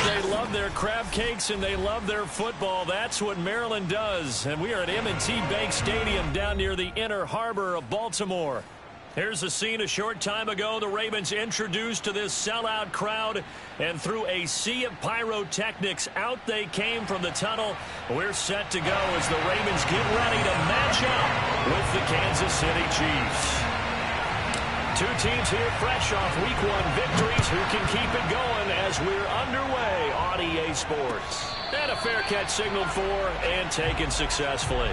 They love their crab cakes and they love their football. That's what Maryland does. And we are at M&T Bank Stadium down near the Inner Harbor of Baltimore. Here's a scene a short time ago. The Ravens introduced to this sellout crowd, and through a sea of pyrotechnics, out they came from the tunnel. We're set to go as the Ravens get ready to match up with the Kansas City Chiefs. Two teams here fresh off Week 1 victories who can keep it going as we're underway on EA Sports. And a fair catch signaled for and taken successfully.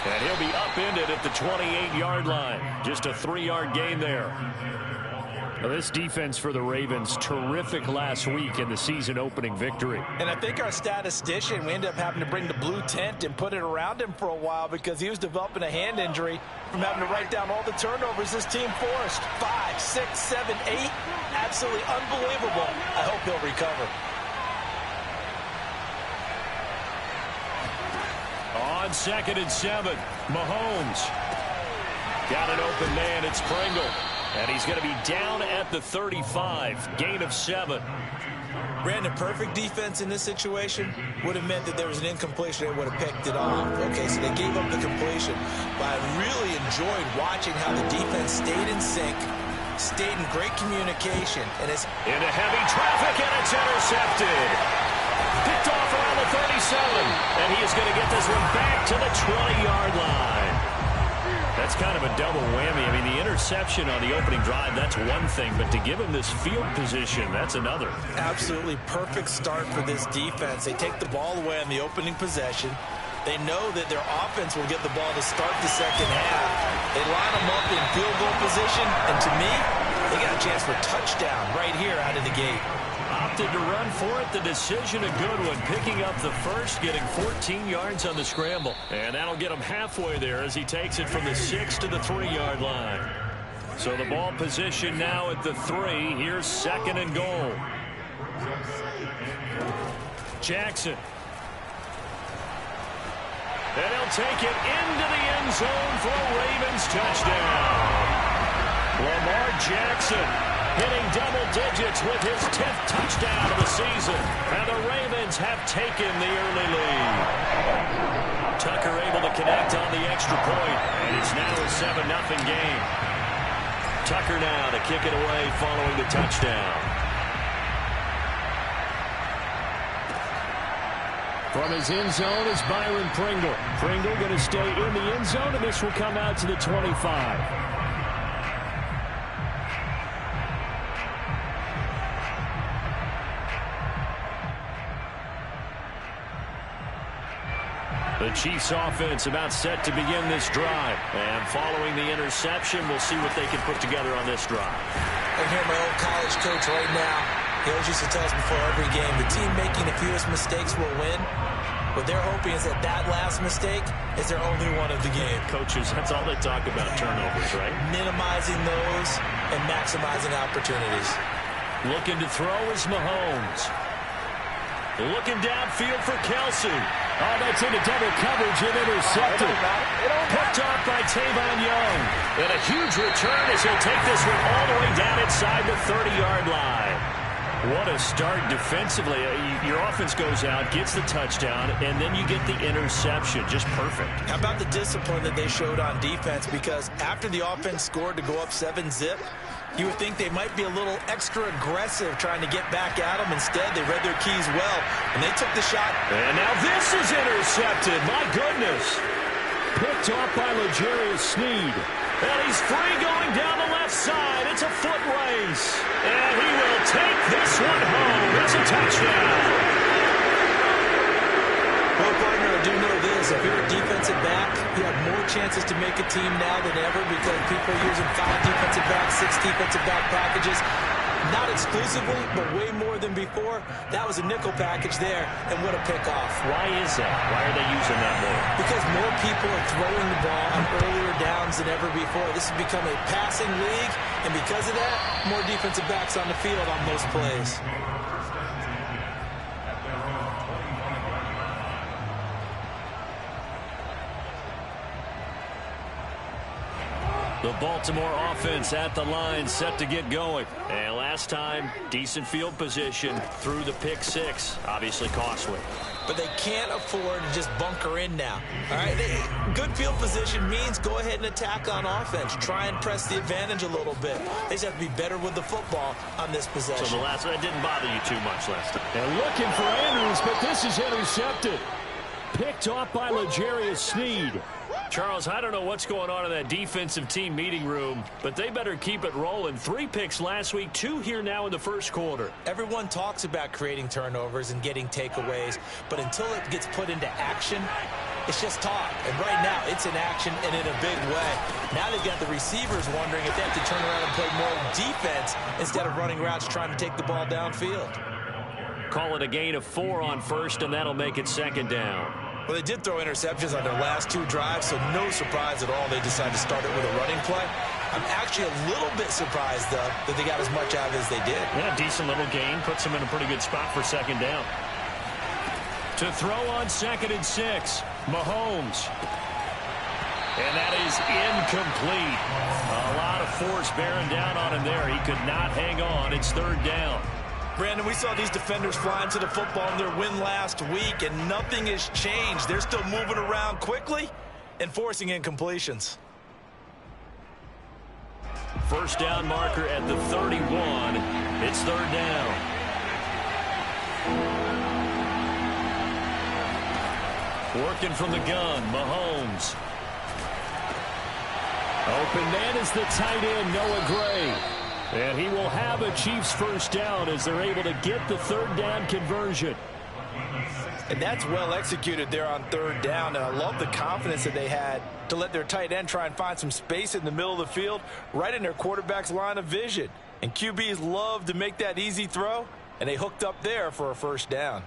And he'll be upended at the 28-yard line. Just a 3-yard gain there. Now this defense for the Ravens, terrific last week in the season-opening victory. And I think our statistician, we ended up having to bring the blue tent and put it around him for a while because he was developing a hand injury from having to write down all the turnovers this team forced. 5, 6, 7, 8. Absolutely unbelievable. I hope he'll recover. On 2nd and 7, Mahomes. Got an open man, it's Pringle. And he's going to be down at the 35, gain of 7. Brandon, perfect defense in this situation would have meant that there was an incompletion. They would have picked it off. Okay, so they gave up the completion. But I really enjoyed watching how the defense stayed in sync, stayed in great communication. And it's into heavy traffic, and it's intercepted. Picked off around the 37, and he is going to get this one back to the 20-yard line. That's kind of a double whammy. I mean, the interception on the opening drive, that's one thing, but to give him this field position, that's another. Absolutely perfect start for this defense. They take the ball away on the opening possession. They know that their offense will get the ball to start the second half. They line them up in field goal position, and to me, they got a chance for a touchdown right here out of the gate. Opted to run for it. The decision a good one. Picking up the first, getting 14 yards on the scramble. And that'll get him halfway there as he takes it from the 6 to the 3-yard line. So the ball position now at the 3. Here's 2nd and goal. Jackson. And he'll take it into the end zone for a Ravens touchdown. Lamar Jackson hitting double digits with his 10th touchdown of the season. And the Ravens have taken the early lead. Tucker able to connect on the extra point, and it's now a 7-0 game. Tucker now to kick it away following the touchdown. From his end zone is Byron Pringle. Pringle going to stay in the end zone, and this will come out to the 25. The Chiefs offense about set to begin this drive. And following the interception, we'll see what they can put together on this drive. I hear my old college coach right now. He always used to tell us before every game, the team making the fewest mistakes will win. What they're hoping is that that last mistake is their only one of the game. Coaches, that's all they talk about, turnovers, right? Minimizing those and maximizing opportunities. Looking to throw is Mahomes. Looking downfield for Kelsey. Oh, that's into double coverage and intercepted. Picked off by Tavon Young. And a huge return as he'll take this one all the way down inside the 30-yard line. What a start defensively. Your offense goes out, gets the touchdown, and then you get the interception. Just perfect. How about the discipline that they showed on defense? Because after the offense scored to go up 7-zip, you would think they might be a little extra aggressive trying to get back at them. Instead, they read their keys well, and they took the shot. And now this is intercepted. My goodness. Picked off by L'Jarius Sneed. And he's free going down the left side. It's a foot race. And he will take this one home. It's a touchdown. Well, partner, I do know this. If you're a defensive back, you have more chances to make a team now than ever because people are using 5 defensive backs, 6 defensive back packages. Not exclusively, but way more than before. That was a nickel package there, and what a pickoff. Why is that? Why are they using that more? Because more people are throwing the ball on earlier downs than ever before. This has become a passing league, and because of that, more defensive backs on the field on most plays. The Baltimore offense at the line, set to get going. And last time, decent field position through the pick 6. Obviously costly. But they can't afford to just bunker in now. All right, good field position means go ahead and attack on offense. Try and press the advantage a little bit. They just have to be better with the football on this possession. So the last one didn't bother you too much last time. And looking for Andrews, but this is intercepted. Picked off by L'Jarius Sneed. Charles, I don't know what's going on in that defensive team meeting room, but they better keep it rolling. 3 picks last week, 2 here now in the first quarter. Everyone talks about creating turnovers and getting takeaways, but until it gets put into action, it's just talk. And right now, it's in action and in a big way. Now they've got the receivers wondering if they have to turn around and play more defense instead of running routes trying to take the ball downfield. Call it a gain of 4 on first, and that'll make it second down. Well, they did throw interceptions on their last 2 drives, so no surprise at all they decided to start it with a running play. I'm actually a little bit surprised, though, that they got as much out of it as they did. Yeah, decent little gain. Puts them in a pretty good spot for second down. To throw on 2nd and 6, Mahomes. And that is incomplete. A lot of force bearing down on him there. He could not hang on. It's 3rd down. Brandon, we saw these defenders flying to the football in their win last week, and nothing has changed. They're still moving around quickly and forcing incompletions. First down marker at the 31. It's 3rd down. Working from the gun, Mahomes. Open man is the tight end, Noah Gray. And he will have a Chiefs first down as they're able to get the 3rd down conversion. And that's well executed there on 3rd down. And I love the confidence that they had to let their tight end try and find some space in the middle of the field, right in their quarterback's line of vision. And QBs love to make that easy throw, and they hooked up there for a first down.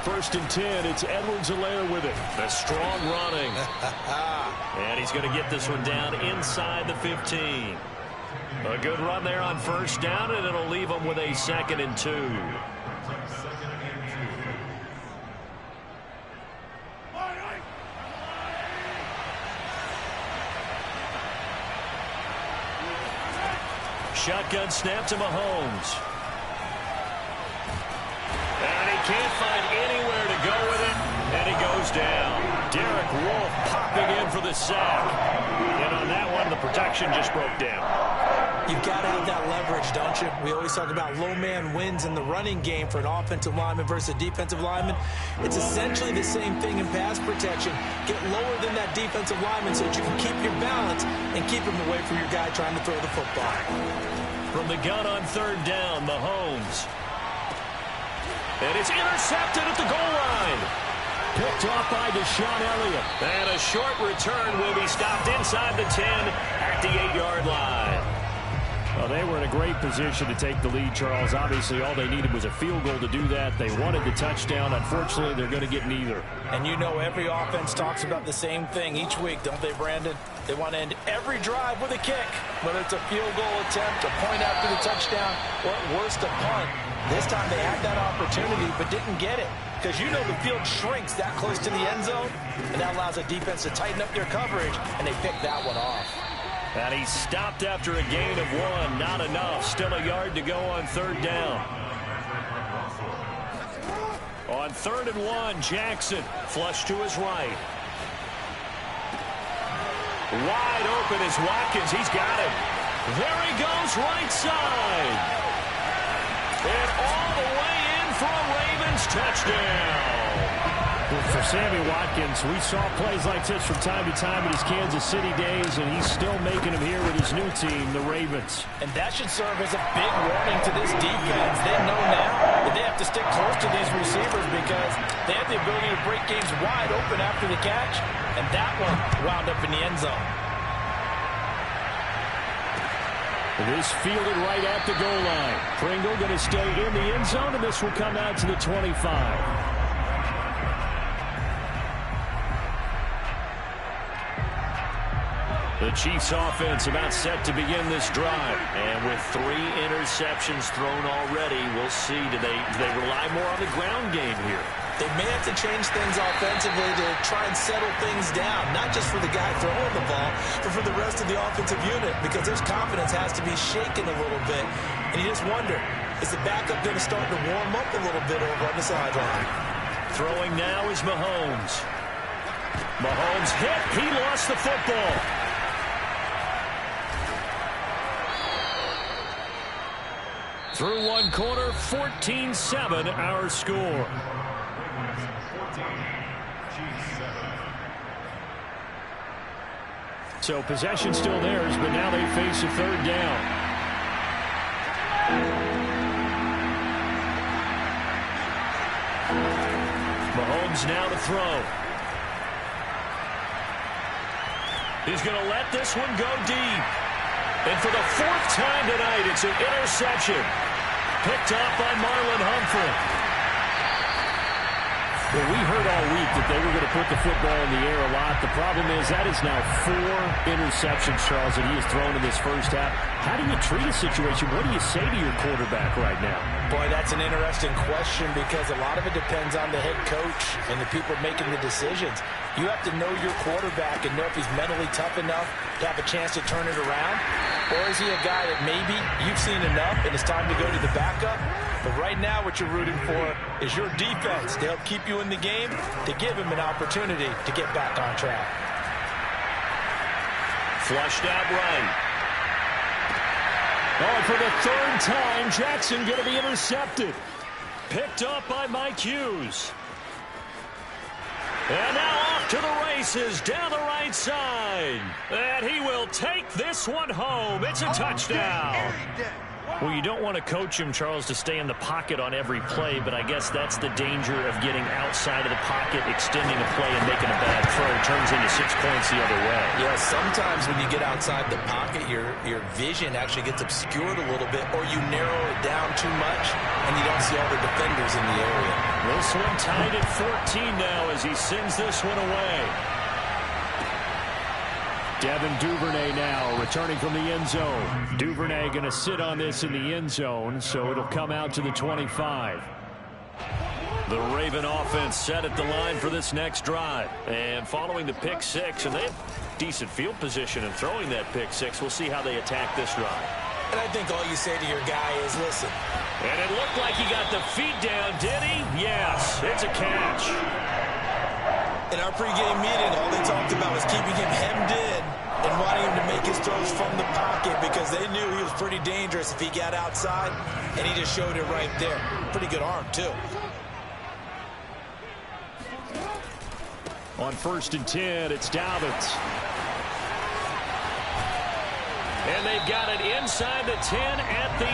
First and 10, it's Edwards-Helaire with it. The strong running. And he's going to get this one down inside the 15. A good run there on first down, and it'll leave him with a 2nd and 2. Shotgun snap to Mahomes. And he can't find anywhere to go with it, and he goes down. Derek Wolfe popping in for the sack. And on that one, the protection just broke down. You've got to have that leverage, don't you? We always talk about low man wins in the running game for an offensive lineman versus a defensive lineman. It's essentially the same thing in pass protection. Get lower than that defensive lineman so that you can keep your balance and keep him away from your guy trying to throw the football. From the gun on 3rd down, Mahomes. And it's intercepted at the goal line. Picked off by Deshaun Elliott. And a short return will be stopped inside the 10 at the 8-yard line. Well, they were in a great position to take the lead, Charles. Obviously, all they needed was a field goal to do that. They wanted the touchdown. Unfortunately, they're going to get neither. And you know every offense talks about the same thing each week, don't they, Brandon? They want to end every drive with a kick, whether it's a field goal attempt, a point after the touchdown, or at worst, a punt. This time they had that opportunity but didn't get it because you know the field shrinks that close to the end zone, and that allows a defense to tighten up their coverage, and they picked that one off. And he stopped after a gain of 1. Not enough. Still a yard to go on 3rd down. On 3rd and 1, Jackson flush to his right. Wide open is Watkins. He's got him. There he goes, right side. And all the way in for a Ravens touchdown. Well, for Sammy Watkins, we saw plays like this from time to time in his Kansas City days, and he's still making them here with his new team, the Ravens. And that should serve as a big warning to this defense. They know now that they have to stick close to these receivers because they have the ability to break games wide open after the catch, and that one wound up in the end zone. It is fielded right at the goal line. Pringle going to stay in the end zone, and this will come out to the 25. The Chiefs offense about set to begin this drive. And with 3 interceptions thrown already, we'll see. Do they rely more on the ground game here? They may have to change things offensively to try and settle things down, not just for the guy throwing the ball, but for the rest of the offensive unit, because their confidence has to be shaken a little bit. And you just wonder, is the backup going to start to warm up a little bit over on the sideline? Throwing now is Mahomes. Mahomes hit. He lost the football. Through one quarter, 14-7 our score. So possession still theirs, but now they face a third down. Mahomes now to throw. He's going to let this one go deep. And for the 4th time tonight, it's an interception. Picked up by Marlon Humphrey. Well, we heard all week that they were going to put the football in the air a lot. The problem is that is now 4 interceptions, Charles, that he has thrown in this first half. How do you treat a situation? What do you say to your quarterback right now? Boy, that's an interesting question because a lot of it depends on the head coach and the people making the decisions. You have to know your quarterback and know if he's mentally tough enough to have a chance to turn it around. Or is he a guy that maybe you've seen enough and it's time to go to the backup? But right now what you're rooting for is your defense to help keep you in the game, to give him an opportunity to get back on track. Flushed out right. Oh, for the 3rd time, Jackson going to be intercepted. Picked up by Mike Hughes. And now off to the races down the right side. And he will take this one home. It's a touchdown. Well, you don't want to coach him, Charles, to stay in the pocket on every play, but I guess that's the danger of getting outside of the pocket, extending a play, and making a bad throw. Turns into 6 points the other way. Yeah, sometimes when you get outside the pocket, your vision actually gets obscured a little bit, or you narrow it down too much, and you don't see all the defenders in the area. This one tied at 14 now as he sends this one away. Devin Duvernay now returning from the end zone. Duvernay going to sit on this in the end zone, so it'll come out to the 25. The Raven offense set at the line for this next drive. And following the pick 6, and they have decent field position in throwing that pick 6. We'll see how they attack this drive. And I think all you say to your guy is, listen. And it looked like he got the feet down, did he? Yes, it's a catch. In our pregame meeting, all they talked about was keeping him hemmed in and wanting him to make his throws from the pocket because they knew he was pretty dangerous if he got outside, and he just showed it right there. Pretty good arm, too. On 1st and 10, it's Dobbins. And they've got it inside the 10 at the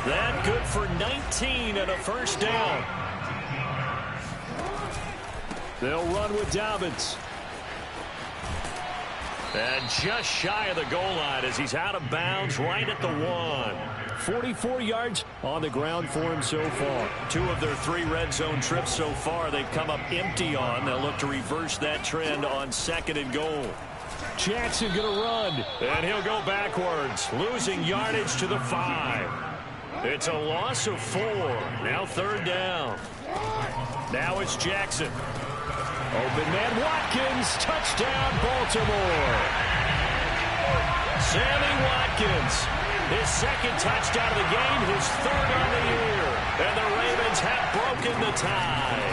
8. That good for 19 and a first down. They'll run with Dobbins. And just shy of the goal line as he's out of bounds right at the 1. 44 yards on the ground for him so far. 2 of their 3 red zone trips so far they've come up empty on. They'll look to reverse that trend on 2nd and goal. Jackson going to run. And he'll go backwards, losing yardage to the 5. It's a loss of 4. Now 3rd down. Now it's Jackson. Open man Watkins. Touchdown Baltimore. Sammy Watkins. His 2nd touchdown of the game. His 3rd on the year. And the Ravens have broken the tie.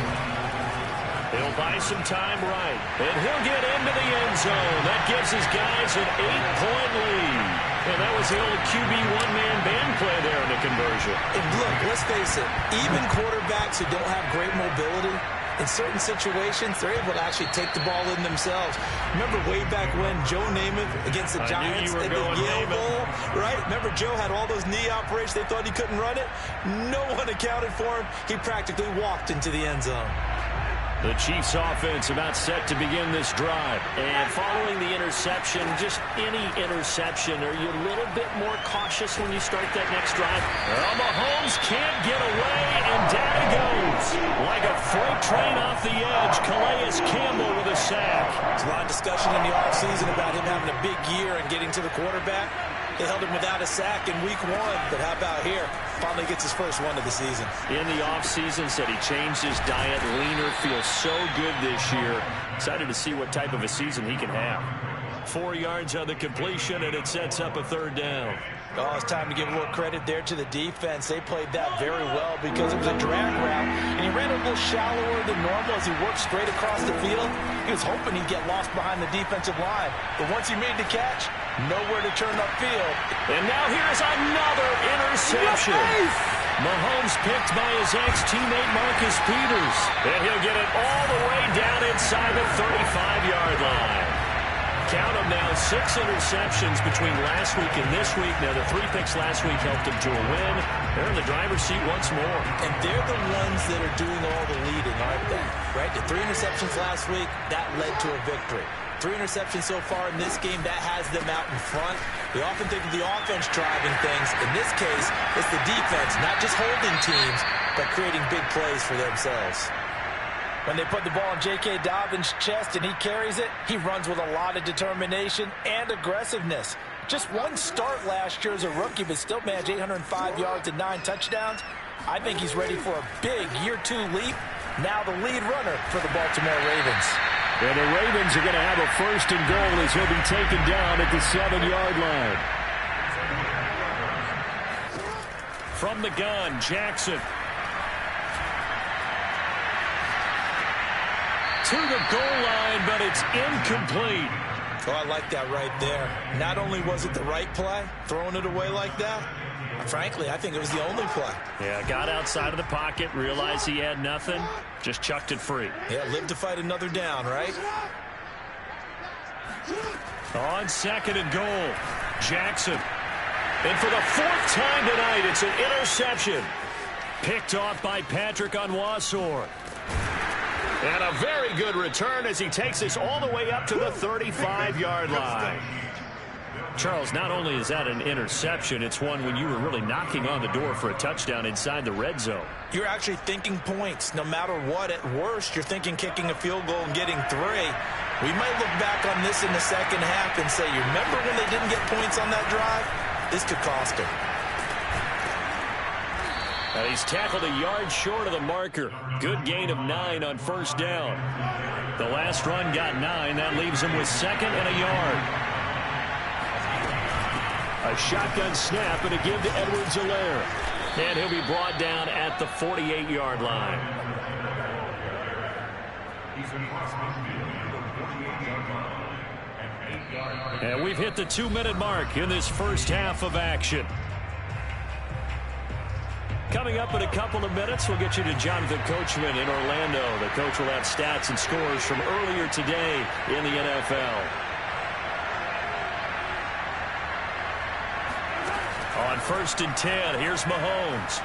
He'll buy some time right. And he'll get into the end zone. That gives his guys an 8-point lead. And that was the old QB one-man band play there in the conversion. And look, let's face it, even quarterbacks who don't have great mobility, in certain situations, they're able to actually take the ball in themselves. Remember way back when Joe Namath against the Giants in the Yale Bowl, right? Remember Joe had all those knee operations. They thought he couldn't run it. No one accounted for him. He practically walked into the end zone. The Chiefs offense about set to begin this drive. And following the interception, just any interception, are you a little bit more cautious when you start that next drive? Well, Mahomes can't get away, and down he goes. Like a freight train off the edge, Calais Campbell with a sack. There's a lot of discussion in the offseason about him having a big year and getting to the quarterback. They held him without a sack in week 1, but how about here? Finally gets his first one of the season. In the offseason, said he changed his diet, leaner, feels so good this year. Excited to see what type of a season he can have. 4 yards on the completion, and it sets up a third down. Oh, it's time to give a little credit there to the defense. They played that very well because it was a drag route, and he ran a little shallower than normal as he worked straight across the field. He was hoping he'd get lost behind the defensive line, but once he made the catch, nowhere to turn upfield. And now here's another interception. Mahomes picked by his ex-teammate Marcus Peters, and he'll get it all the way down inside the 35-yard line. Count them now, 6 interceptions between last week and this week. Now, the 3 picks last week helped him to a win. They're in the driver's seat once more. And they're the ones that are doing all the leading, aren't they? Right? The 3 interceptions last week, that led to a victory. 3 interceptions so far in this game, that has them out in front. We often think of the offense driving things. In this case, it's the defense, not just holding teams, but creating big plays for themselves. When they put the ball in J.K. Dobbins' chest and he carries it, he runs with a lot of determination and aggressiveness. Just one start last year as a rookie, but still managed 805 yards and 9 touchdowns. I think he's ready for a big year 2 leap. Now the lead runner for the Baltimore Ravens. And the Ravens are going to have a first and goal as he'll be taken down at the 7-yard line. From the gun, Jackson. To the goal line, but it's incomplete. Oh, I like that right there. Not only was it the right play, throwing it away like that, frankly, I think it was the only play. Yeah, got outside of the pocket, realized he had nothing, just chucked it free. Yeah, live to fight another down, right? On 2nd and goal, Jackson. And for the 4th time tonight, it's an interception. Picked off by Patrick Onwuasor. And a very good return as he takes us all the way up to the 35-yard line. Charles, not only is that an interception, it's one when you were really knocking on the door for a touchdown inside the red zone. You're actually thinking points. No matter what, at worst, you're thinking kicking a field goal and getting 3. We might look back on this in the second half and say, you remember when they didn't get points on that drive? This could cost him. And he's tackled a yard short of the marker. Good gain of 9 on 1st down. The last run got 9. That leaves him with 2nd and a yard. A shotgun snap and a give to Edwards-Helaire. And he'll be brought down at the 48-yard line. And we've hit the 2-minute mark in this first half of action. Coming up in a couple of minutes, we'll get you to Jonathan Coachman in Orlando. The coach will have stats and scores from earlier today in the NFL. On 1st and 10, here's Mahomes.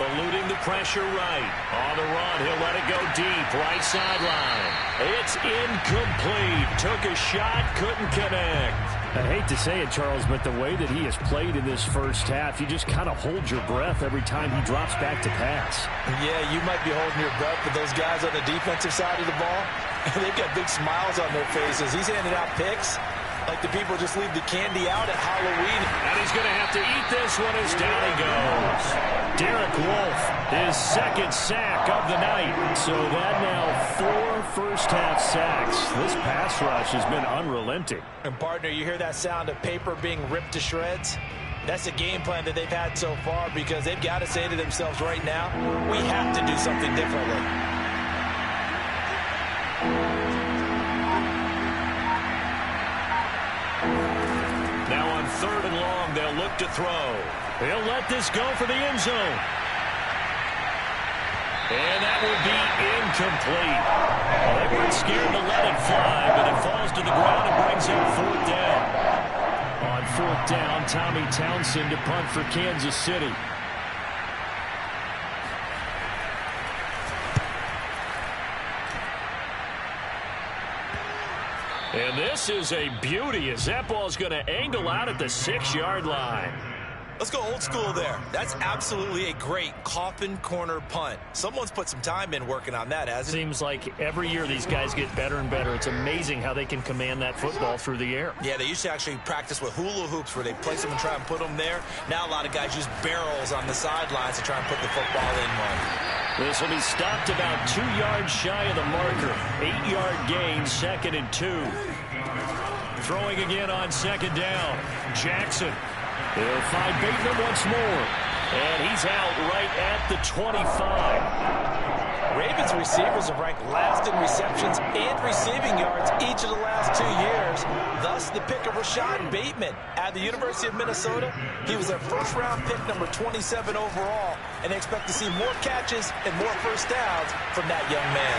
Eluding the pressure right. On the run, he'll let it go deep. Right sideline. It's incomplete. Took a shot, couldn't connect. I hate to say it, Charles, but the way that he has played in this first half, you just kind of hold your breath every time he drops back to pass. Yeah, you might be holding your breath, but those guys on the defensive side of the ball, they've got big smiles on their faces. He's handing out picks like the people just leave the candy out at Halloween. And he's going to have to eat this one as down he goes. Derek Wolfe, his 2nd sack of the night. So that now 4 first-half sacks. This pass rush has been unrelenting. And, partner, you hear that sound of paper being ripped to shreds? That's a game plan that they've had so far because they've got to say to themselves right now, we have to do something differently. Now on 3rd and long, they'll look to throw. He'll let this go for the end zone. And that will be incomplete. Well, they weren't scared to let it fly, but it falls to the ground and brings up fourth down. On fourth down, Tommy Townsend to punt for Kansas City. And this is a beauty as that ball's going to angle out at the 6-yard line. Let's go old school there. That's absolutely a great coffin corner punt. Someone's put some time in working on that, hasn't it? Seems like every year these guys get better and better. It's amazing how they can command that football through the air. Yeah, they used to actually practice with hula hoops where they place them and try and put them there. Now a lot of guys use barrels on the sidelines to try and put the football in one. This will be stopped about 2 yards shy of the marker. 8-yard gain, 2nd and 2. Throwing again on 2nd down. Jackson. They'll find Bateman once more. And he's out right at the 25. Ravens receivers have ranked last in receptions and receiving yards each of the last 2 years. Thus, the pick of Rashad Bateman at the University of Minnesota. He was their first-round pick, number 27 overall, and they expect to see more catches and more first downs from that young man.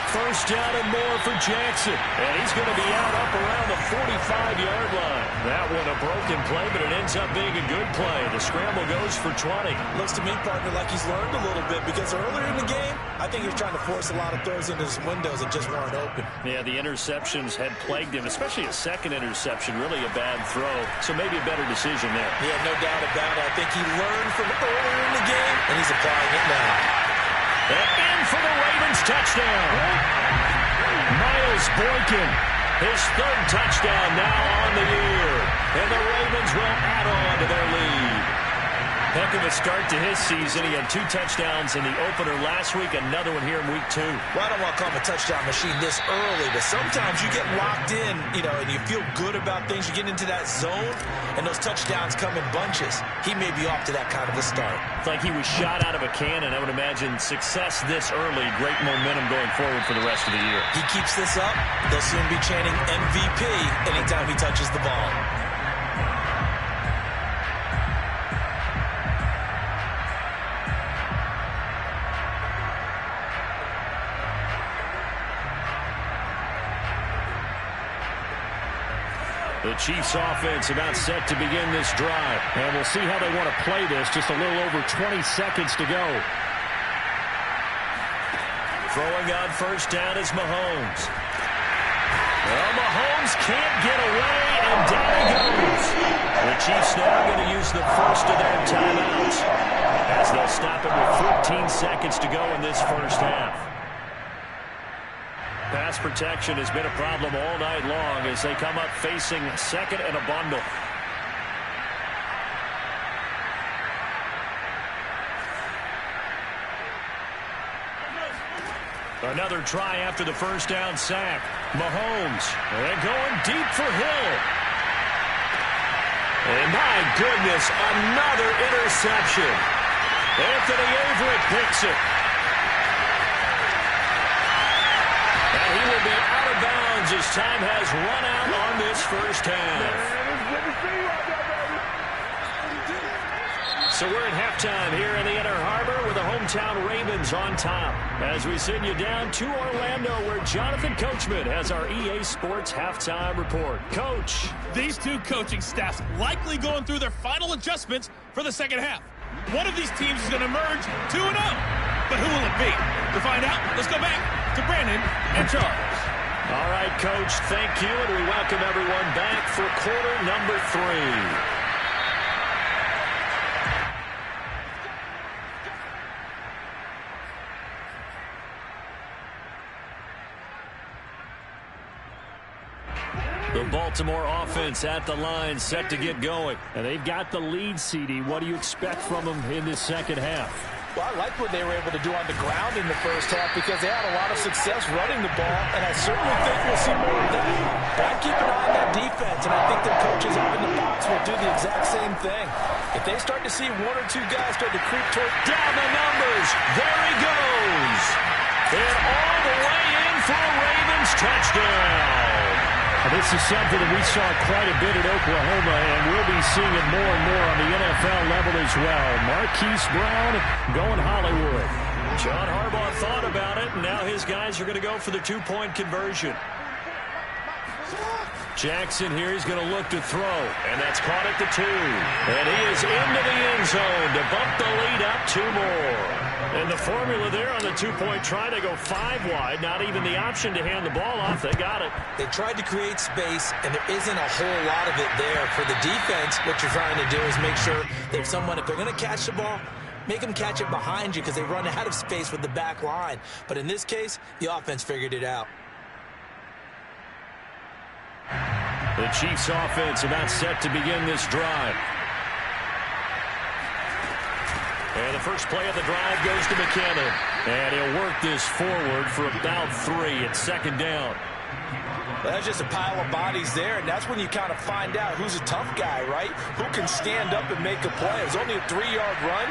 First down and more for Jackson. And he's going to be out up around the 45-yard line. That one a broken play, but it ends up being a good play. The scramble goes for 20. Looks to me, partner, like he's learned a little bit because earlier in the game, I think he was trying to force a lot of throws into some windows that just weren't open. Yeah, the interceptions had plagued him, especially a second interception, really a bad throw. So maybe a better decision there. Yeah, no doubt about it. I think he learned from earlier in the game, and he's applying it now. And in for the Ravens touchdown. Miles Boykin, his 3rd touchdown now on the year. And the Ravens will add on to their lead. Heck of a start to his season. He had 2 touchdowns in the opener last week, another one here in week 2. Well, I don't want to call him a touchdown machine this early, but sometimes you get locked in, and you feel good about things. You get into that zone, and those touchdowns come in bunches. He may be off to that kind of a start. It's like he was shot out of a cannon. I would imagine success this early, great momentum going forward for the rest of the year. He keeps this up, they'll soon be chanting MVP anytime he touches the ball. The Chiefs offense about set to begin this drive. And we'll see how they want to play this. Just a little over 20 seconds to go. Throwing on first down is Mahomes. Well, Mahomes can't get away, and down he goes. The Chiefs now going to use the first of their timeouts as they'll stop it with 14 seconds to go in this first half. Pass protection has been a problem all night long as they come up facing 2nd and a bundle. Another try after the first down sack. Mahomes, and going deep for Hill. And my goodness, another interception. Anthony Averett picks it. And he will be out of bounds as time has run out on this first half. So we're at halftime here in the Inner Harbor with the hometown Ravens on top. As we send you down to Orlando where Jonathan Coachman has our EA Sports halftime report. Coach. These two coaching staffs likely going through their final adjustments for the second half. One of these teams is going to emerge 2-0. But who will it be? To find out, let's go back to Brandon and Charles. All right, Coach, thank you, and we welcome everyone back for quarter number 3. The Baltimore offense at the line, set to get going. And they've got the lead, CD. What do you expect from them in this second half? Well, I like what they were able to do on the ground in the first half because they had a lot of success running the ball, and I certainly think we'll see more of that. But I keep an eye on that defense, and I think their coaches up in the box will do the exact same thing. If they start to see 1 or 2 guys start to creep toward down the numbers, there he goes. And all the way in for a Ravens touchdown. This is something that we saw quite a bit at Oklahoma, and we'll be seeing it more and more on the NFL level as well. Marquise Brown going Hollywood. John Harbaugh thought about it, and now his guys are going to go for the two-point conversion. Jackson here, he's going to look to throw, and that's caught at the 2. And he is into the end zone to bump the lead up 2 more. And the formula there on the two-point try, they go 5 wide, not even the option to hand the ball off. They got it. They tried to create space, and there isn't a whole lot of it there. For the defense, what you're trying to do is make sure that if they're going to catch the ball, make them catch it behind you because they run out of space with the back line. But in this case, the offense figured it out. The Chiefs offense about set to begin this drive. And the first play of the drive goes to McKinnon. And he'll work this forward for about 3. It's second down. Well, that's just a pile of bodies there, and that's when you kind of find out who's a tough guy, right? Who can stand up and make a play. It was only a 3-yard run,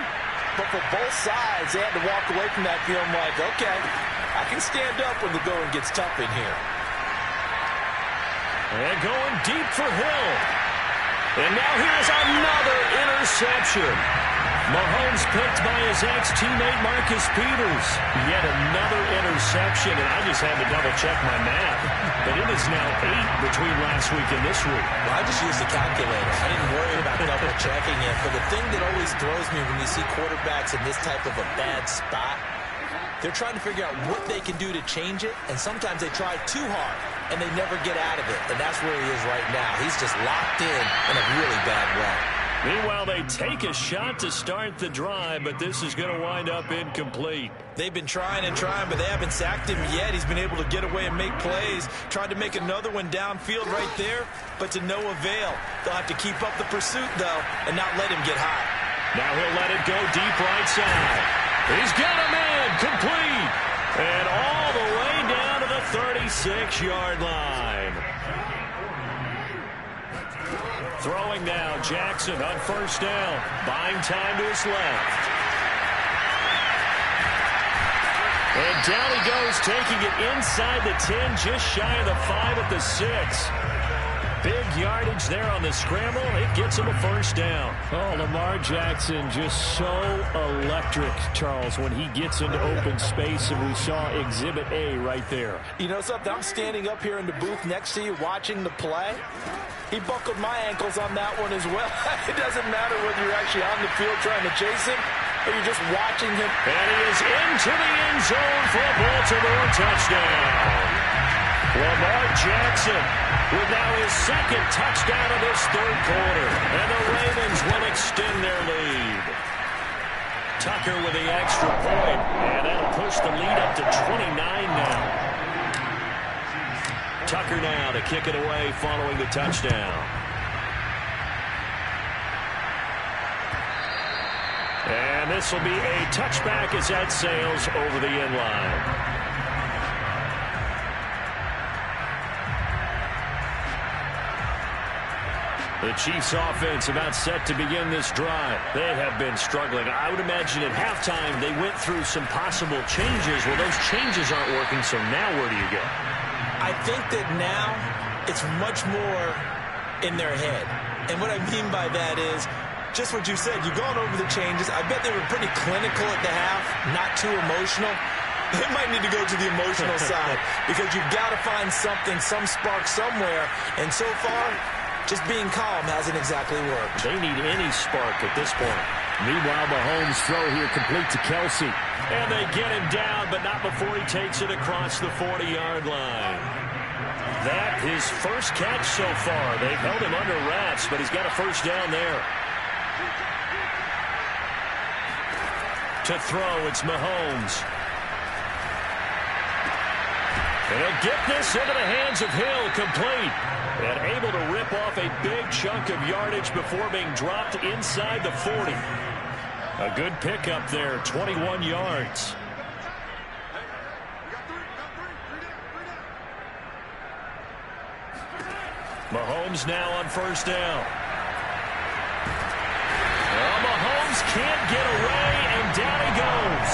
but for both sides, they had to walk away from that feeling like, okay, I can stand up when the going gets tough in here. And going deep for Hill. And now here's another interception. Mahomes picked by his ex-teammate Marcus Peters. Yet another interception, and I just had to double-check my math. But it is now 8 between last week and this week. Well, I just used the calculator. I didn't worry about double-checking it. But the thing that always throws me when you see quarterbacks in this type of a bad spot, they're trying to figure out what they can do to change it, and sometimes they try too hard, and they never get out of it. And that's where he is right now. He's just locked in a really bad way. Meanwhile, they take a shot to start the drive, but this is going to wind up incomplete. They've been trying and trying, but they haven't sacked him yet. He's been able to get away and make plays. Tried to make another one downfield right there, but to no avail. They'll have to keep up the pursuit, though, and not let him get high. Now he'll let it go deep right side. He's got a man complete. And all the way down to the 36-yard line. Throwing now, Jackson on first down. Buying time to his left. And down he goes, taking it inside the 10, just shy of the 5 at the 6. Big yardage there on the scramble. It gets him a first down. Oh, Lamar Jackson just so electric, Charles, when he gets into open space, and we saw Exhibit A right there. You know something? I'm standing up here in the booth next to you watching the play. He buckled my ankles on that one as well. It doesn't matter whether you're actually on the field trying to chase him or you're just watching him. And he is into the end zone for a Baltimore touchdown. Lamar Jackson with now his second touchdown of this third quarter. And the Ravens will extend their lead. Tucker with the extra point. And that'll push the lead up to 29 now. Tucker now to kick it away following the touchdown. And this will be a touchback as that sails over the end line. The Chiefs offense about set to begin this drive. They have been struggling. I would imagine at halftime they went through some possible changes. Well, those changes aren't working, so now where do you go? I think that now it's much more in their head. And what I mean by that is just what you said. You've gone over the changes. I bet they were pretty clinical at the half, not too emotional. They might need to go to the emotional side because you've got to find something, some spark somewhere. And so far, just being calm hasn't exactly worked. They need any spark at this point. Meanwhile, Mahomes' throw here complete to Kelsey. And they get him down, but not before he takes it across the 40-yard line. That his first catch so far. They've held him under wraps, but he's got a first down there. To throw, it's Mahomes. And he'll get this into the hands of Hill, complete. And able to rip off a big chunk of yardage before being dropped inside the 40. A good pickup there, 21 yards. Mahomes now on first down. Well, Mahomes can't get away, and down he goes.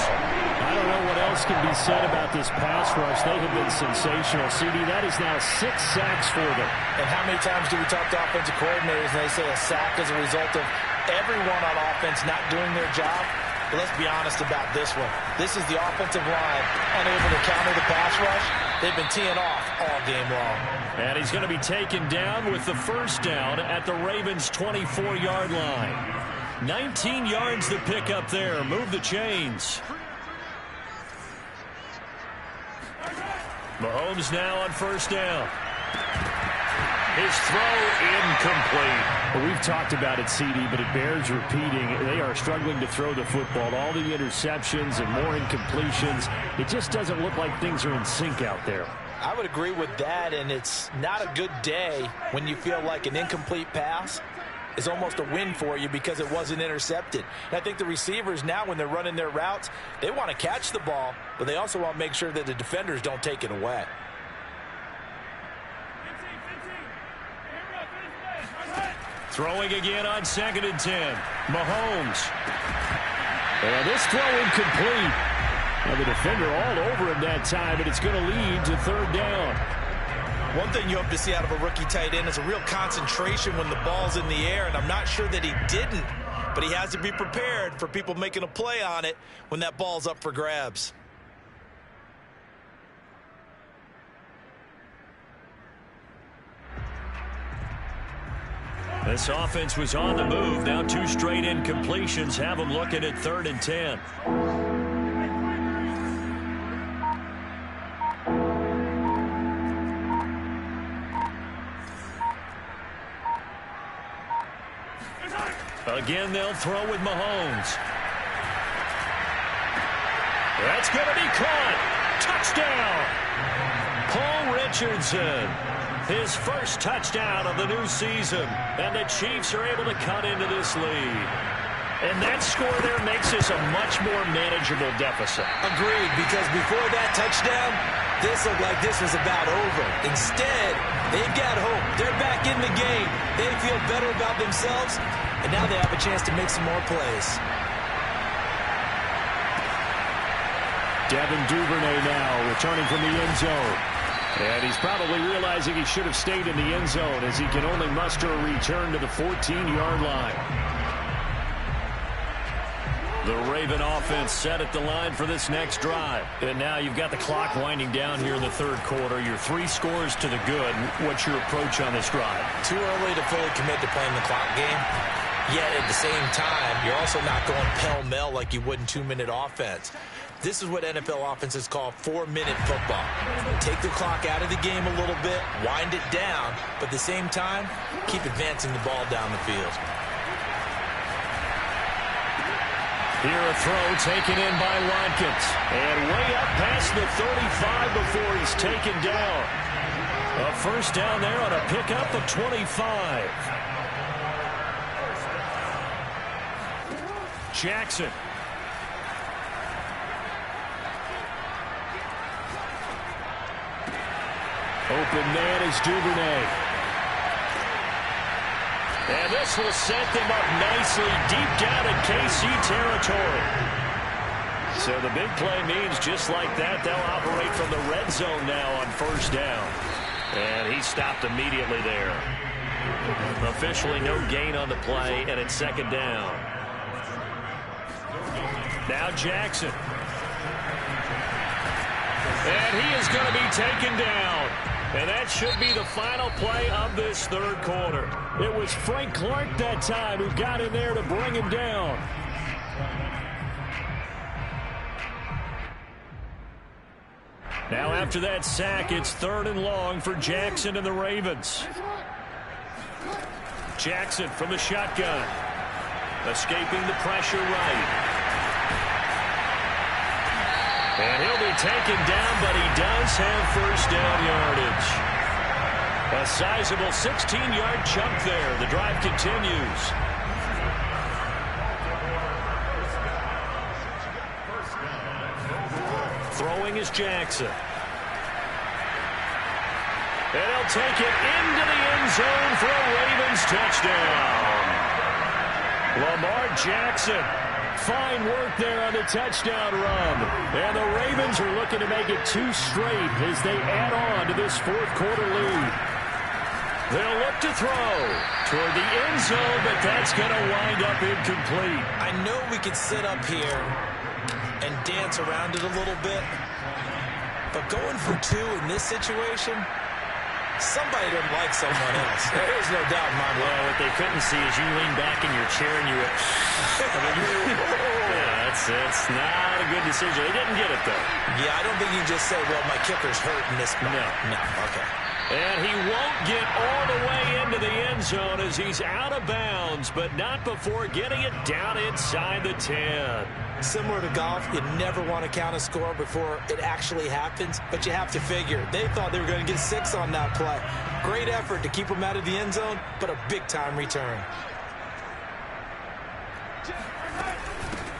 I don't know what else can be said about this pass rush. They have been sensational. CD, that is now 6 sacks for them. And how many times do we talk to offensive coordinators and they say a sack is a result of everyone on offense not doing their job? But let's be honest about this one. This is the offensive line unable to counter the pass rush. They've been teeing off all game long. And he's going to be taken down with the first down at the Ravens' 24-yard line. 19 yards to pick up there. Move the chains. Mahomes now on first down. His throw incomplete. Well, we've talked about it, CD, but it bears repeating. They are struggling to throw the football. All the interceptions and more incompletions. It just doesn't look like things are in sync out there. I would agree with that, and it's not a good day when you feel like an incomplete pass is almost a win for you because it wasn't intercepted. And I think the receivers now, when they're running their routes, they want to catch the ball, but they also want to make sure that the defenders don't take it away. Throwing again on 2nd and 10. Mahomes. And this throw incomplete. Now the defender all over him that time, and it's going to lead to third down. One thing you hope to see out of a rookie tight end is a real concentration when the ball's in the air, and I'm not sure that he didn't, but he has to be prepared for people making a play on it when that ball's up for grabs. This offense was on the move. Now 2 straight incompletions have them looking at 3rd and 10. Again, they'll throw with Mahomes. That's going to be caught. Touchdown. Paul Richardson. His first touchdown of the new season. And the Chiefs are able to cut into this lead. And that score there makes this a much more manageable deficit. Agreed, because before that touchdown, this looked like this was about over. Instead, they've got hope. They're back in the game. They feel better about themselves, and now they have a chance to make some more plays. Devin Duvernay now returning from the end zone. And he's probably realizing he should have stayed in the end zone as he can only muster a return to the 14-yard line. The Raven offense set at the line for this next drive. And now you've got the clock winding down here in the third quarter. You're 3 scores to the good. What's your approach on this drive? Too early to fully commit to playing the clock game. Yet at the same time, you're also not going pell-mell like you would in 2-minute offense. This is what NFL offenses call 4-minute football. Take the clock out of the game a little bit, wind it down, but at the same time, keep advancing the ball down the field. Here a throw taken in by Watkins. And way up past the 35 before he's taken down. A first down there on a pickup of 25. Jackson. Open man is Duvernay. And this will set them up nicely deep down in KC territory. So the big play means just like that, they'll operate from the red zone now on first down. And he stopped immediately there. Officially no gain on the play, and it's second down. Now Jackson. And he is going to be taken down. And that should be the final play of this third quarter. It was Frank Clark that time who got in there to bring him down. Now after that sack, it's 3rd and long for Jackson and the Ravens. Jackson from the shotgun. Escaping the pressure right. And he'll be taken down, but he does have first down yardage. A sizable 16-yard chunk there. The drive continues. Throwing is Jackson. And he'll take it into the end zone for a Ravens touchdown. Lamar Jackson. Fine work there on the touchdown run. And the Ravens are looking to make it 2 straight as they add on to this fourth quarter lead. They'll look to throw toward the end zone, but that's going to wind up incomplete. I know we could sit up here and dance around it a little bit, but going for 2 in this situation, somebody doesn't like someone else. There's no doubt in my mind. Well, what they couldn't see is you lean back in your chair and you went, yeah, that's not a good decision. They didn't get it, though. Yeah, I don't think you just say, well, my kicker's hurt in this spot. No, okay. And he won't get all the way into the end zone as he's out of bounds, but not before getting it down inside the 10. Similar to golf, you never want to count a score before it actually happens, but you have to figure. They thought they were going to get 6 on that play. Great effort to keep them out of the end zone, but a big-time return.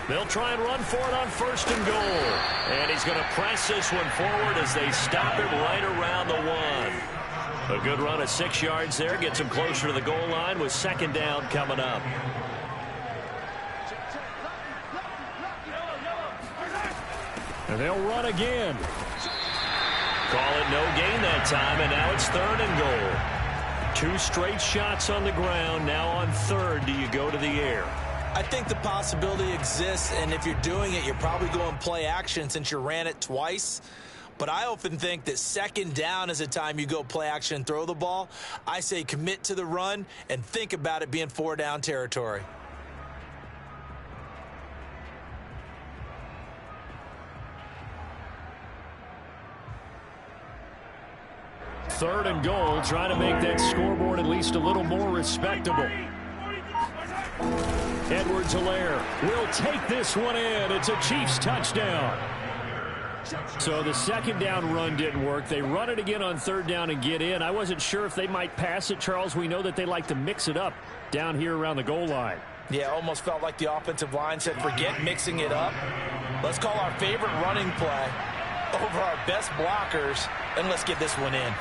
They'll try and run for it on 1st and goal. And he's going to press this one forward as they stop him right around the 1. A good run of 6 yards there. Gets him closer to the goal line with 2nd down coming up. And they'll run again. Call it no gain that time, and now it's 3rd and goal. 2 straight shots on the ground. Now on 3rd, do you go to the air? I think the possibility exists, and if you're doing it, you're probably going play action since you ran it twice. But I often think that 2nd down is the time you go play action and throw the ball. I say commit to the run and think about it being 4-down territory. Third and goal, trying to make that scoreboard at least a little more respectable. Edwards-Helaire will take this one in. It's a Chiefs touchdown. So the 2nd down run didn't work. They run it again on 3rd down and get in. I wasn't sure if they might pass it, Charles. We know that they like to mix it up down here around the goal line. Yeah, almost felt like the offensive line said, forget mixing it up. Let's call our favorite running play over our best blockers, and let's get this one in.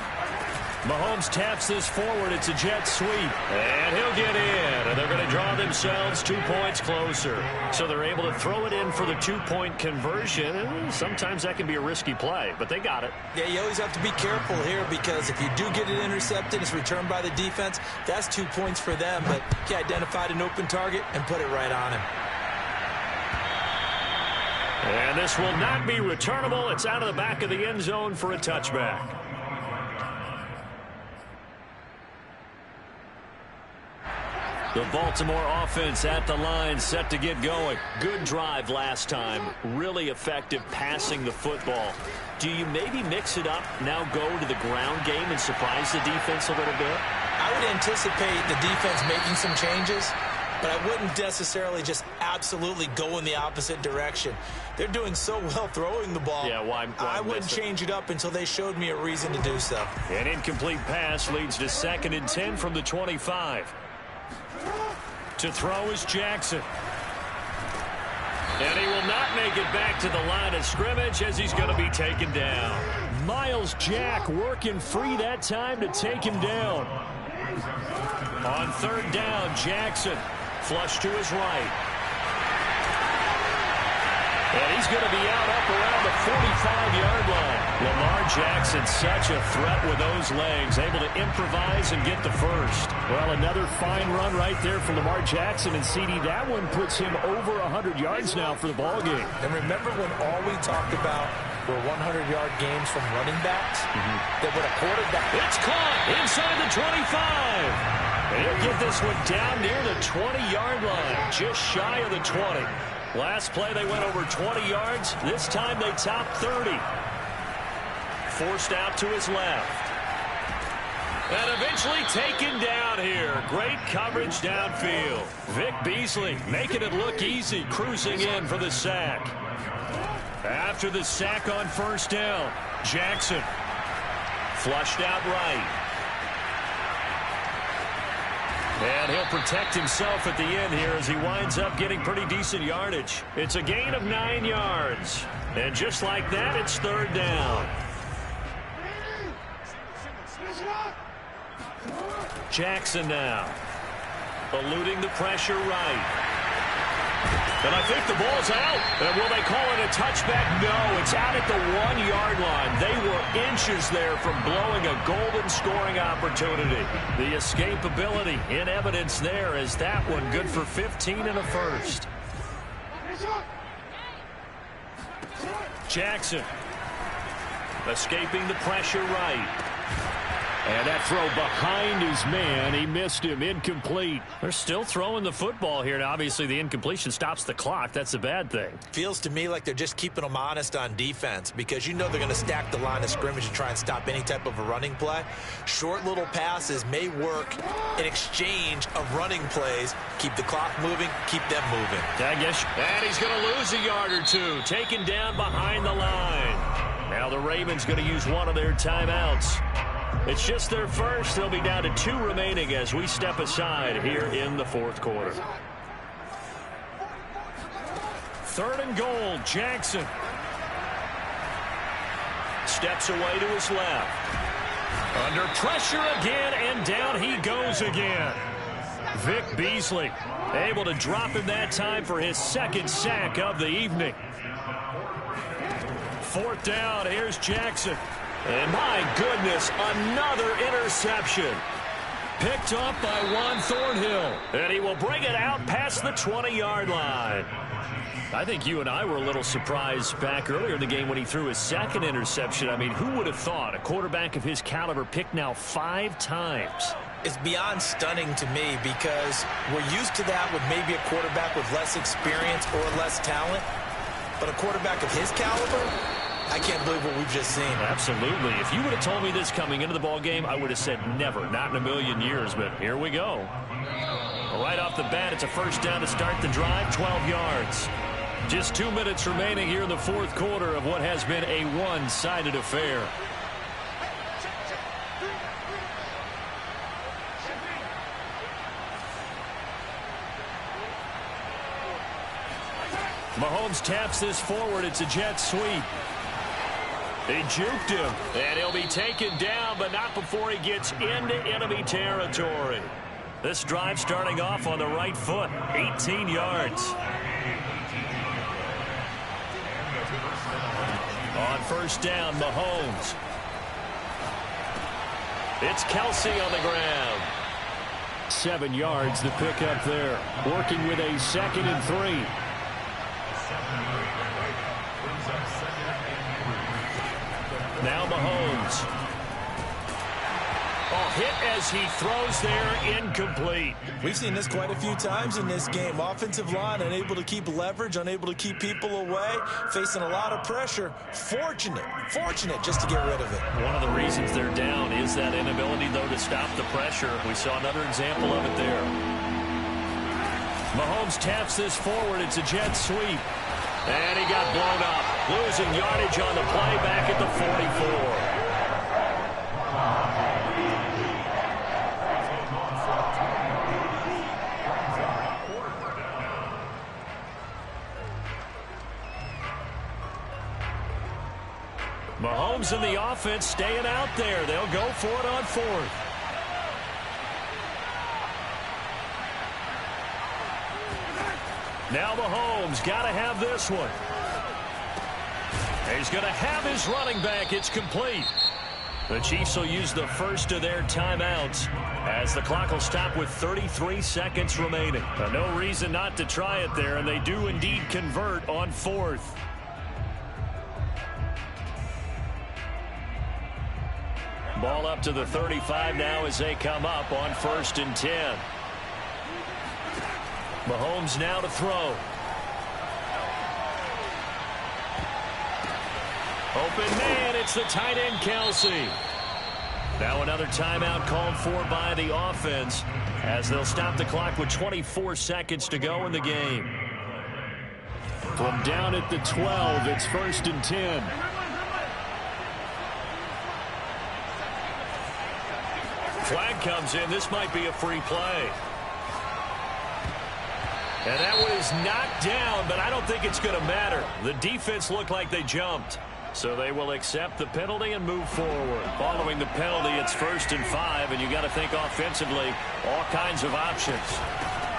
Mahomes taps this forward. It's a jet sweep. And he'll get in. And they're going to draw themselves 2 points closer. So they're able to throw it in for the 2-point conversion. And sometimes that can be a risky play, but they got it. Yeah, you always have to be careful here because if you do get it intercepted, it's returned by the defense. That's 2 points for them, but he identified an open target and put it right on him. And this will not be returnable. It's out of the back of the end zone for a touchback. The Baltimore offense at the line, set to get going. Good drive last time. Really effective passing the football. Do you maybe mix it up, now go to the ground game and surprise the defense a little bit? I would anticipate the defense making some changes, but I wouldn't necessarily just absolutely go in the opposite direction. They're doing so well throwing the ball. Yeah, why I wouldn't change it up until they showed me a reason to do so. An incomplete pass leads to 2nd and 10 from the 25. To throw is Jackson. And he will not make it back to the line of scrimmage as he's going to be taken down. Miles Jack working free that time to take him down. On 3rd down, Jackson. Flush to his right. And he's going to be out up around the 45-yard line. Lamar Jackson, such a threat with those legs, able to improvise and get the first. Well, another fine run right there from Lamar Jackson, and CD, that one puts him over 100 yards now for the ball game. And remember when all we talked about were 100-yard games from running backs? That with a quarterback. It's caught inside the 25. And he'll get this one down near the 20-yard line, just shy of the 20. Last play, they went over 20 yards. This time, they topped 30. Forced out to his left. And eventually taken down here. Great coverage downfield. Vic Beasley making it look easy, cruising in for the sack. After the sack on 1st down, Jackson flushed out right. And he'll protect himself at the end here as he winds up getting pretty decent yardage. It's a gain of 9 yards. And just like that, it's 3rd down. Jackson now. Eluding the pressure right. And I think the ball's out. And will they call it a touchback? No, it's out at the 1-yard line. They were inches there from blowing a golden scoring opportunity. The escapability in evidence there as that one good for 15 and a first. Jackson escaping the pressure right. And that throw behind his man, he missed him, incomplete. They're still throwing the football here. Now, obviously, the incompletion stops the clock. That's a bad thing. Feels to me like they're just keeping them honest on defense because you know they're going to stack the line of scrimmage and try and stop any type of a running play. Short little passes may work in exchange of running plays. Keep the clock moving, keep them moving. I guess. And he's going to lose a yard or two. Taken down behind the line. Now the Ravens going to use one of their timeouts. It's just their first. They'll be down to 2 remaining as we step aside here in the fourth quarter. 3rd and goal, Jackson. Steps away to his left. Under pressure again, and down he goes again. Vic Beasley able to drop him that time for his 2nd sack of the evening. 4th down, here's Jackson. And my goodness, another interception. Picked up by Juan Thornhill. And he will bring it out past the 20-yard line. I think you and I were a little surprised back earlier in the game when he threw his 2nd interception. I mean, who would have thought a quarterback of his caliber picked now 5 times? It's beyond stunning to me because we're used to that with maybe a quarterback with less experience or less talent. But a quarterback of his caliber, I can't believe what we've just seen. Absolutely. If you would have told me this coming into the ball game, I would have said never, not in a million years. But here we go. Right off the bat, it's a 1st down to start the drive, 12 yards. Just 2 minutes remaining here in the 4th quarter of what has been a one-sided affair. Mahomes taps this forward. It's a jet sweep. He juked him, and he'll be taken down, but not before he gets into enemy territory. This drive starting off on the right foot, 18 yards. On 1st down, Mahomes. It's Kelsey on the ground. 7 yards to pick up there. Working with a 2nd and 3. Now Mahomes. Hit as he throws there, incomplete. We've seen this quite a few times in this game. Offensive line unable to keep leverage, unable to keep people away, facing a lot of pressure. Fortunate just to get rid of it. One of the reasons they're down is that inability, though, to stop the pressure. We saw another example of it there. Mahomes taps this forward. It's a jet sweep. And he got blown up. Losing yardage on the play back at the 44. Mahomes and the offense staying out there. They'll go for it on 4th. Now Mahomes got to have this one. He's going to have his running back. It's complete. The Chiefs will use the first of their timeouts as the clock will stop with 33 seconds remaining. No reason not to try it there, and they do indeed convert on 4th. Ball up to the 35 now as they come up on 1st and 10. Mahomes now to throw. Open man, it's the tight end Kelsey. Now another timeout called for by the offense as they'll stop the clock with 24 seconds to go in the game. From down at the 12, it's 1st and 10. Flag comes in. This might be a free play. And that one is knocked down, but I don't think it's going to matter. The defense looked like they jumped. So they will accept the penalty and move forward. Following the penalty, it's 1st and 5, and you got to think offensively, all kinds of options.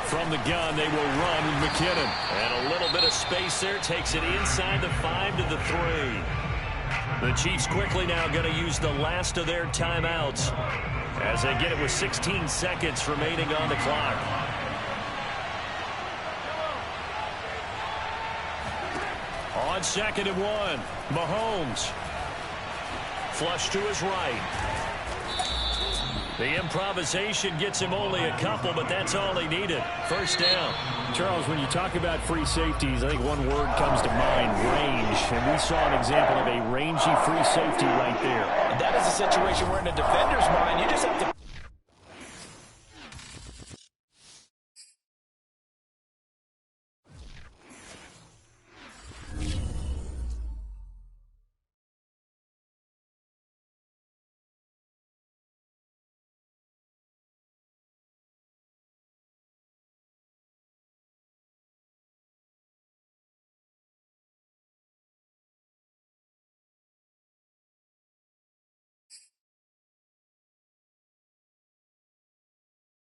From the gun, they will run with McKinnon. And a little bit of space there. Takes it inside the 5 to the 3. The Chiefs quickly now going to use the last of their timeouts as they get it with 16 seconds remaining on the clock. On 2nd and 1, Mahomes. Flush to his right. The improvisation gets him only a couple, but that's all he needed. First down. Charles, when you talk about free safeties, I think one word comes to mind, range. And we saw an example of a rangy free safety right there. And that is a situation where in a defender's mind, you just have to